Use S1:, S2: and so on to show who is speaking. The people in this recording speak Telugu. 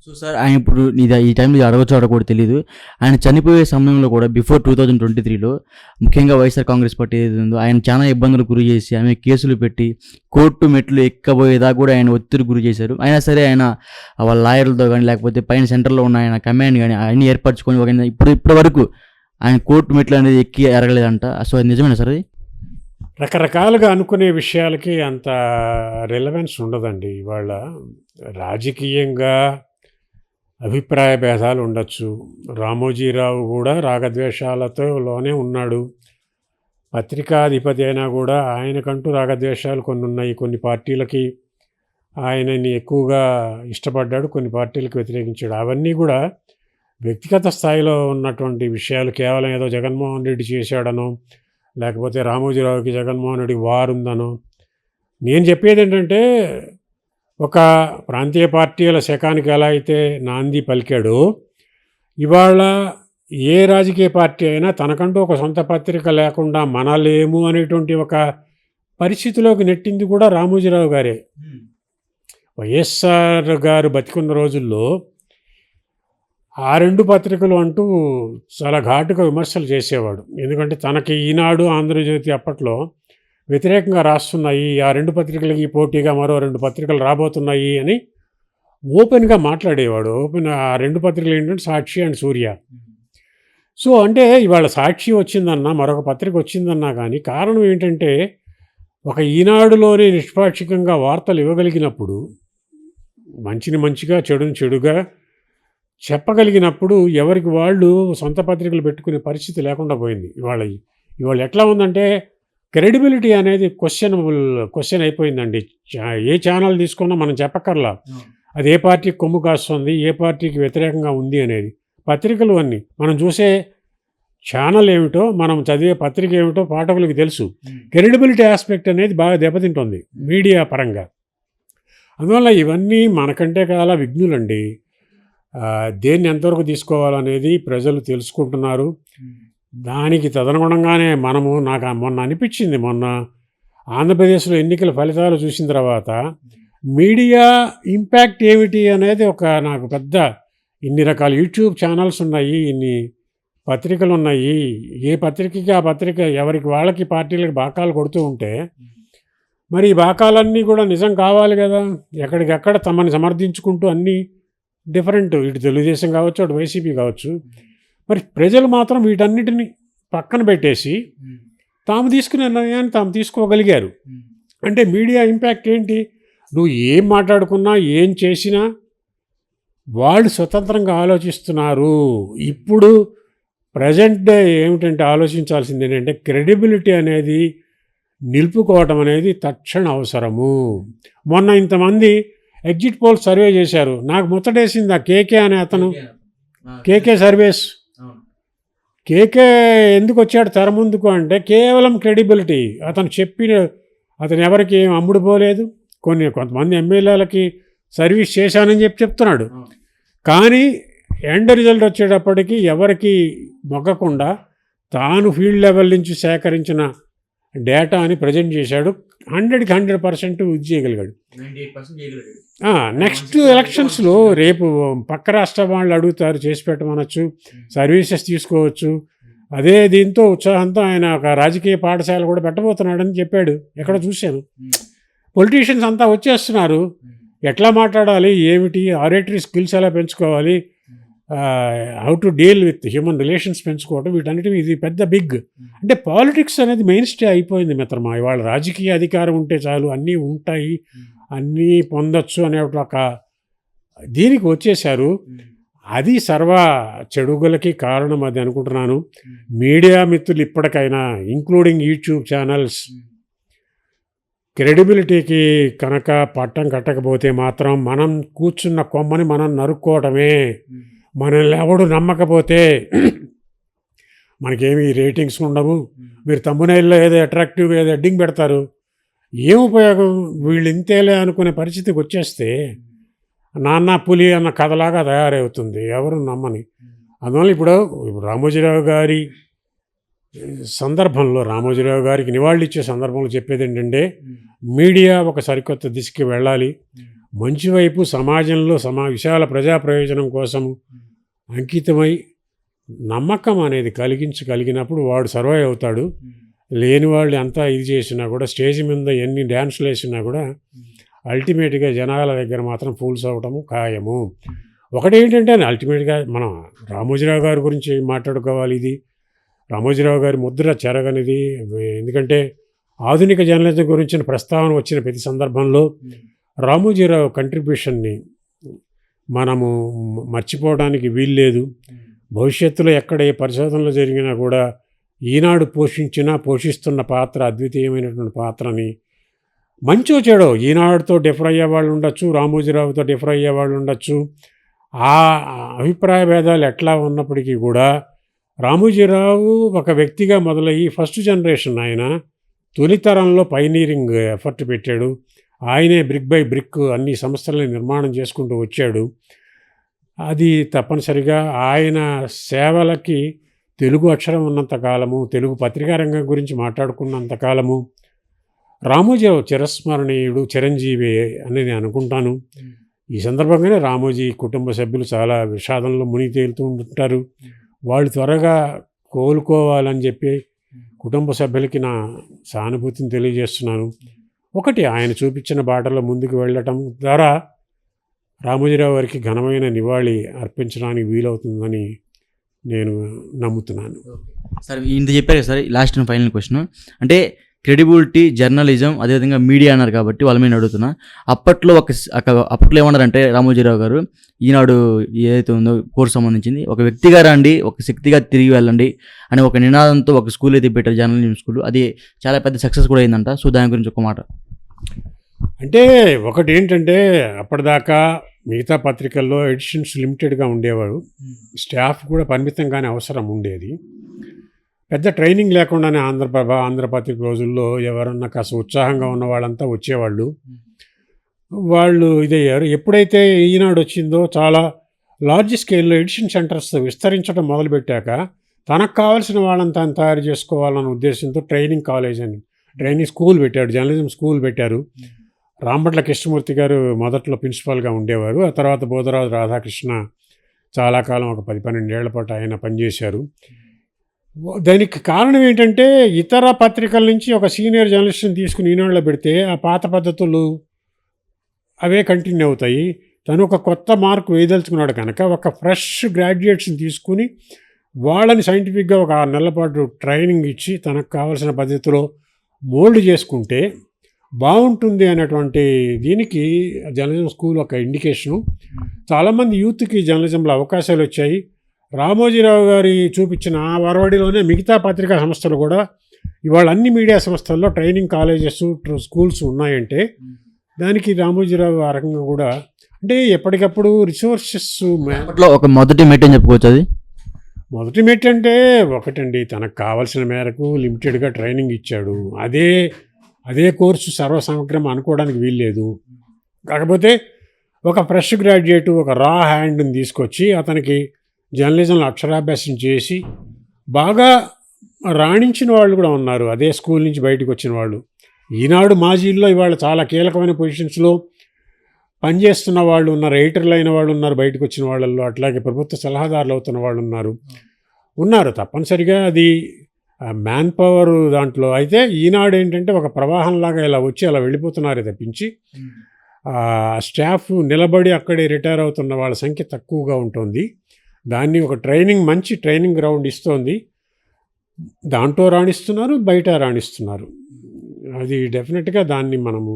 S1: సో సార్ ఆయన ఇప్పుడు ఈ టైంలో ఇది అడగొచ్చో అడగకూడదో తెలీదు. ఆయన చనిపోయే సమయంలో కూడా బిఫోర్ 2023లో ముఖ్యంగా వైఎస్ఆర్ కాంగ్రెస్ పార్టీ ఏది ఉందో ఆయన చాలా ఇబ్బందులకు గురి చేసి ఆమె కేసులు పెట్టి కోర్టు మెట్లు ఎక్కబోయేదాకా కూడా ఆయన ఒత్తిడికి గురి చేశారు. అయినా సరే ఆయన వాళ్ళ లాయర్లతో కానీ లేకపోతే పైన సెంటర్లో ఉన్న ఆయన కమాండ్ కానీ అన్ని ఏర్పరచుకొని ఒక ఇప్పటి వరకు ఆయన కోర్టు మెట్లు అనేది ఎక్కి ఎరగలేదంట. సో అది నిజమేనా సార్? అది
S2: రకరకాలుగా అనుకునే విషయాలకి అంత రిలవెన్స్ ఉండదండి. ఇవాళ రాజకీయంగా అభిప్రాయ భేదాలు ఉండొచ్చు. రామోజీరావు కూడా రాగద్వేషాలతోనే ఉన్నాడు. పత్రికాధిపతి అయినా కూడా ఆయనకంటూ రాగద్వేషాలు కొన్ని ఉన్నాయి. కొన్ని పార్టీలకి ఆయనని ఎక్కువగా ఇష్టపడ్డాడు, కొన్ని పార్టీలకు వ్యతిరేకించాడు. అవన్నీ కూడా వ్యక్తిగత స్థాయిలో ఉన్నటువంటి విషయాలు. కేవలం ఏదో జగన్మోహన్ రెడ్డి చేశాడనో లేకపోతే రామోజీరావుకి జగన్మోహన్ రెడ్డి వారుందనో. నేను చెప్పేది ఏంటంటే, ఒక ప్రాంతీయ పార్టీల శకానికి ఎలా అయితే నాంది పలికాడో, ఇవాళ ఏ రాజకీయ పార్టీ అయినా తనకంటూ ఒక సొంత పత్రిక లేకుండా మనలేము అనేటువంటి ఒక పరిస్థితిలోకి నెట్టింది కూడా రామోజీరావు గారే. వైఎస్ఆర్ గారు బతికున్న రోజుల్లో ఆ రెండు పత్రికలు అంటూ చాలా ఘాటుగా విమర్శలు చేసేవాడు. ఎందుకంటే తనకి ఈనాడు, ఆంధ్రజ్యోతి అప్పట్లో వ్యతిరేకంగా రాస్తున్నాయి, ఆ రెండు పత్రికలకి పోటీగా మరో రెండు పత్రికలు రాబోతున్నాయి అని ఓపెన్గా మాట్లాడేవాడు. ఆ రెండు పత్రికలు ఏంటంటే సాక్షి అండ్ సూర్య. సో అంటే ఇవాళ సాక్షి వచ్చిందన్నా, మరొక పత్రిక వచ్చిందన్నా కానీ కారణం ఏంటంటే, ఒక ఈనాడులోనే నిష్పాక్షికంగా వార్తలు ఇవ్వగలిగినప్పుడు, మంచిని మంచిగా చెడుని చెడుగా చెప్పగలిగినప్పుడు ఎవరికి వాళ్ళు సొంత పత్రికలు పెట్టుకునే పరిస్థితి లేకుండా పోయింది. ఇవాళ ఎట్లా ఉందంటే, క్రెడిబిలిటీ అనేది క్వశ్చన్ అయిపోయిందండి. ఏ ఛానల్ తీసుకున్నా మనం చెప్పక్కర్లా అది ఏ పార్టీకి కొమ్ము కాస్తుంది, ఏ పార్టీకి వ్యతిరేకంగా ఉంది అనేది. పత్రికలు అన్నీ మనం చూసే ఛానల్ ఏమిటో, మనం చదివే పత్రిక ఏమిటో పాఠకులకి తెలుసు. క్రెడిబిలిటీ ఆస్పెక్ట్ అనేది బాగా దెబ్బతింటుంది మీడియా పరంగా. అందువల్ల ఇవన్నీ మనకంటే చాలా విఘ్నులండి. దేన్ని ఎంతవరకు తీసుకోవాలనేది ప్రజలు తెలుసుకుంటున్నారు. దానికి తదనుగుణంగానే నాకు మొన్న అనిపించింది, మొన్న ఆంధ్రప్రదేశ్లో ఎన్నికల ఫలితాలు చూసిన తర్వాత మీడియా ఇంపాక్ట్ ఏమిటి అనేది నాకు పెద్ద, ఇన్ని రకాల యూట్యూబ్ ఛానల్స్ ఉన్నాయి, ఇన్ని పత్రికలు ఉన్నాయి, ఏ పత్రికకి ఆ పత్రిక ఎవరికి వాళ్ళకి పార్టీలకు బాకాలు కొడుతూ ఉంటే మరి ఈ బాకాలన్నీ కూడా నిజం కావాలి కదా. ఎక్కడికక్కడ తమని సమర్థించుకుంటూ అన్నీ డిఫరెంట్, ఇటు తెలుగుదేశం కావచ్చు, అటు వైసీపీ కావచ్చు. మరి ప్రజలు మాత్రం వీటన్నిటిని పక్కన పెట్టేసి తాము తీసుకునే నిర్ణయాన్ని తాము తీసుకోగలిగారు. అంటే మీడియా ఇంపాక్ట్ ఏంటి? నువ్వు ఏం మాట్లాడుకున్నా, ఏం చేసినా వాళ్ళు స్వతంత్రంగా ఆలోచిస్తున్నారు. ఇప్పుడు ప్రజెంట్ డే ఏమిటంటే ఆలోచించాల్సింది ఏంటంటే, క్రెడిబిలిటీ అనేది నిలుపుకోవటం అనేది తక్షణ అవసరము. మొన్న ఇంతమంది ఎగ్జిట్ పోల్ సర్వే చేశారు. నాకు ముచ్చటేసింది ఆ కేకే అనే అతను, కేకే సర్వేస్. కేకే ఎందుకు వచ్చాడు తెర ముందుకు అంటే, కేవలం క్రెడిబిలిటీ. అతను ఎవరికి ఏం అమ్ముడుపోలేదు. కొంతమంది ఎమ్మెల్యేలకి సర్వీస్ చేశానని చెప్తున్నాడు. కానీ ఎండ్ రిజల్ట్ వచ్చేటప్పటికి ఎవరికి మొగ్గకుండా తాను ఫీల్డ్ లెవెల్ నుంచి సేకరించిన డేటా అని ప్రజెంట్ చేశాడు. 100% ఇది చేయగలిగాడు. నెక్స్ట్ ఎలక్షన్స్లో రేపు పక్క రాష్ట్ర వాళ్ళు అడుగుతారు, చేసి పెట్టమనొచ్చు, సర్వీసెస్ తీసుకోవచ్చు. అదే దీంతో ఉత్సాహంతో ఆయన ఒక రాజకీయ పాఠశాల కూడా పెట్టబోతున్నాడని చెప్పాడు. ఎక్కడ చూశాను. పొలిటీషియన్స్ అంతా వచ్చేస్తున్నారు. ఎట్లా మాట్లాడాలి, ఏమిటి, ఆరేటరీ స్కిల్స్ ఎలా పెంచుకోవాలి, how to deal with human relations పెంచుకోవడం, వీటన్నిటివి ఇది పెద్ద బిగ్. అంటే పాలిటిక్స్ అనేది మెయిన్ స్టే అయిపోయింది మిత్రమా. ఇవాళ రాజకీయ అధికారం ఉంటే చాలు, అన్నీ ఉంటాయి, అన్నీ పొందొచ్చు అనే ఒక దీనికి వచ్చేశారు. అది సర్వ చెడుగులకి కారణం అది అనుకుంటున్నాను. మీడియా మిత్రులు ఇప్పటికైనా, ఇంక్లూడింగ్ యూట్యూబ్ ఛానల్స్, క్రెడిబిలిటీకి కనుక పట్టం కట్టకపోతే మాత్రం మనం కూర్చున్న కొమ్మని మనం నరుక్కోవటమే. మనల్ని ఎవడు నమ్మకపోతే మనకేమి రేటింగ్స్ ఉండవు. మీరు తమ్మునైల్లో ఏదో అట్రాక్టివ్గా ఏదో హెడ్డింగ్ పెడతారు, ఏం ఉపయోగం? వీళ్ళు ఇంతేలే అనుకునే పరిస్థితికి వచ్చేస్తే నాన్న పులి అన్న కథలాగా తయారవుతుంది, ఎవరు నమ్మని. అందువల్ల ఇప్పుడు రామోజీరావు గారి సందర్భంలో, రామోజీరావు గారికి నివాళులు ఇచ్చే సందర్భంలో చెప్పేది ఏంటంటే, మీడియా ఒక సరికొత్త దిశకి వెళ్ళాలి. మంచి వైపు సమాజంలో విశాల ప్రజా ప్రయోజనం కోసం అంకితమై నమ్మకం అనేది కలిగినప్పుడు వాడు సర్వైవ్ అవుతాడు. లేని వాళ్ళు అంతా ఇది చేసినా కూడా, స్టేజ్ మీద ఎన్ని డ్యాన్సులు వేసినా కూడా అల్టిమేట్గా జనాల దగ్గర మాత్రం ఫూల్స్ అవ్వటము ఖాయము. ఒకటేంటంటే అల్టిమేట్గా మనం రామోజీరావు గారి గురించి మాట్లాడుకోవాలి. ఇది రామోజీరావు గారి ముద్ర చెరగనిది. ఎందుకంటే ఆధునిక జర్నలిజం గురించిన ప్రస్తావన వచ్చిన ప్రతి సందర్భంలో రామోజీరావు కంట్రిబ్యూషన్ని మనము మర్చిపోవడానికి వీల్లేదు. భవిష్యత్తులో ఎక్కడ ఏ పరిశోధనలు జరిగినా కూడా ఈనాడు పోషిస్తున్న పాత్ర అద్వితీయమైనటువంటి పాత్రని, మంచో చెడో ఈనాడుతో డిఫర్ అయ్యే వాళ్ళు ఉండొచ్చు, రామోజీరావుతో డిఫర్ అయ్యే వాళ్ళు ఉండొచ్చు. ఆ అభిప్రాయ భేదాలు ఎట్లా ఉన్నప్పటికీ కూడా రామోజీరావు ఒక వ్యక్తిగా మొదలయ్యి ఫస్ట్ జనరేషన్ ఆయన తొలితరంలో పైనీరింగ్ ఎఫర్ట్ పెట్టాడు. ఆయనే బ్రిక్ బై బ్రిక్ అన్ని సంస్థలని నిర్మాణం చేసుకుంటూ వచ్చాడు. అది తప్పనిసరిగా ఆయన సేవలకి తెలుగు అక్షరం ఉన్నంతకాలము, తెలుగు పత్రికా రంగం గురించి మాట్లాడుకున్నంతకాలము రామోజీరావు చిరస్మరణీయుడు, చిరంజీవి అని నేను అనుకుంటాను. ఈ సందర్భంగానే రామోజీ కుటుంబ సభ్యులు చాలా విషాదంలో మునిగి తేలుతూ ఉంటారు. వాళ్ళు త్వరగా కోలుకోవాలని చెప్పి కుటుంబ సభ్యులకి నా సానుభూతిని తెలియజేస్తున్నాను. ఒకటి, ఆయన చూపించిన బాటలో ముందుకు వెళ్ళటం ద్వారా రామోజీరావు గారికి ఘనమైన నివాళి అర్పించడానికి వీలవుతుందని నేను నమ్ముతున్నాను.
S1: సార్ ఇంత చెప్పారు sir. Last and final question, అంటే క్రెడిబిలిటీ, జర్నలిజం, అదేవిధంగా మీడియా అన్నారు కాబట్టి వాళ్ళ మీద అడుగుతున్నా. అప్పట్లో ఏమన్నారంటే రామోజీరావు గారు, ఈనాడు ఏదైతే ఉందో కోర్సు సంబంధించింది, ఒక వ్యక్తిగా రండి, ఒక శక్తిగా తిరిగి వెళ్ళండి అని ఒక నినాదంతో ఒక స్కూల్ అయితే పెట్టారు, జర్నలిజం స్కూల్. అది చాలా పెద్ద సక్సెస్ కూడా అయిందంట. సో దాని గురించి ఒక మాట.
S2: అంటే ఒకటి ఏంటంటే, అప్పటిదాకా మిగతా పత్రికల్లో ఎడిషన్స్ లిమిటెడ్గా ఉండేవాడు, స్టాఫ్ కూడా పరిమితంగానే అవసరం ఉండేది. పెద్ద ట్రైనింగ్ లేకుండానే ఆంధ్రప్రభ, ఆంధ్రపత్రిక రోజుల్లో ఎవరన్నా కాస్త ఉత్సాహంగా ఉన్న వాళ్ళంతా వచ్చేవాళ్ళు. వాళ్ళు ఇదయ్యారు. ఎప్పుడైతే ఈనాడు వచ్చిందో చాలా లార్జ్ స్కేల్లో ఎడిషన్ సెంటర్స్ విస్తరించడం మొదలుపెట్టాక తనకు కావాల్సిన వాళ్ళంతా తయారు చేసుకోవాలన్న ఉద్దేశంతో ట్రైనింగ్ స్కూల్ పెట్టాడు, జర్నలిజం స్కూల్ పెట్టారు. రాంభట్ల కృష్ణమూర్తి గారు మొదట్లో ప్రిన్సిపాల్గా ఉండేవారు. ఆ తర్వాత బోధరాజు రాధాకృష్ణ చాలా కాలం, ఒక 10-12 ఏళ్ల పాటు ఆయన పనిచేశారు. దానికి కారణం ఏంటంటే, ఇతర పత్రికల నుంచి ఒక సీనియర్ జర్నలిస్ట్ని తీసుకుని ఈనాడులో పెడితే ఆ పాత పద్ధతులు అవే కంటిన్యూ అవుతాయి. తను ఒక కొత్త మార్కు వేయదలుచుకున్నాడు కనుక ఒక ఫ్రెష్ గ్రాడ్యుయేట్స్ని తీసుకుని వాళ్ళని సైంటిఫిక్గా ఒక 6 నెలల పాటు ట్రైనింగ్ ఇచ్చి తనకు కావాల్సిన పద్ధతిలో మోల్డ్ చేసుకుంటే బాగుంటుంది అనేటువంటి దీనికి జర్నలిజం స్కూల్ ఒక ఇండికేషను. చాలామంది యూత్కి జర్నలిజంలో అవకాశాలు వచ్చాయి. రామోజీరావు గారి చూపించిన ఆ వరవడిలోనే మిగతా పత్రికా సంస్థలు కూడా ఇవాళ అన్ని మీడియా సంస్థల్లో ట్రైనింగ్ కాలేజెస్, స్కూల్స్ ఉన్నాయంటే దానికి రామోజీరావు ఆ రకంగా కూడా, అంటే ఎప్పటికప్పుడు రిసోర్సెస్
S1: ఒక మొదటి మెట్ అని చెప్పుకోవచ్చు. అది
S2: మొదటి మెట్ అంటే ఒకటండి, తనకు కావాల్సిన మేరకు లిమిటెడ్గా ట్రైనింగ్ ఇచ్చాడు. అదే కోర్సు సర్వసమగ్రం అనుకోవడానికి వీల్లేదు. కాకపోతే ఒక ఫ్రెష్ గ్రాడ్యుయేట్, ఒక రా హ్యాండ్ని తీసుకొచ్చి అతనికి జర్నలిజంలో అక్షరాభ్యాసం చేసి బాగా రాణించిన వాళ్ళు కూడా ఉన్నారు, అదే స్కూల్ నుంచి బయటకు వచ్చిన వాళ్ళు. ఈనాడు మాజీల్లో ఇవాళ చాలా కీలకమైన పొజిషన్స్లో పనిచేస్తున్న వాళ్ళు ఉన్నారు, ఎడిటర్లు అయిన వాళ్ళు ఉన్నారు బయటకు వచ్చిన వాళ్ళల్లో. అట్లాగే ప్రభుత్వ సలహాదారులు అవుతున్న వాళ్ళు ఉన్నారు. తప్పనిసరిగా అది మ్యాన్ పవర్ దాంట్లో. అయితే ఈనాడు ఏంటంటే ఒక ప్రవాహంలాగా ఇలా వచ్చి అలా వెళ్ళిపోతున్నారే తప్పించి స్టాఫ్ నిలబడి అక్కడే రిటైర్ అవుతున్న వాళ్ళ సంఖ్య తక్కువగా ఉంటుంది. దాన్ని ఒక మంచి ట్రైనింగ్ గ్రౌండ్ ఇస్తోంది. దాంట్లో రాణిస్తున్నారు, బయట రాణిస్తున్నారు. అది డెఫినెట్గా దాన్ని మనము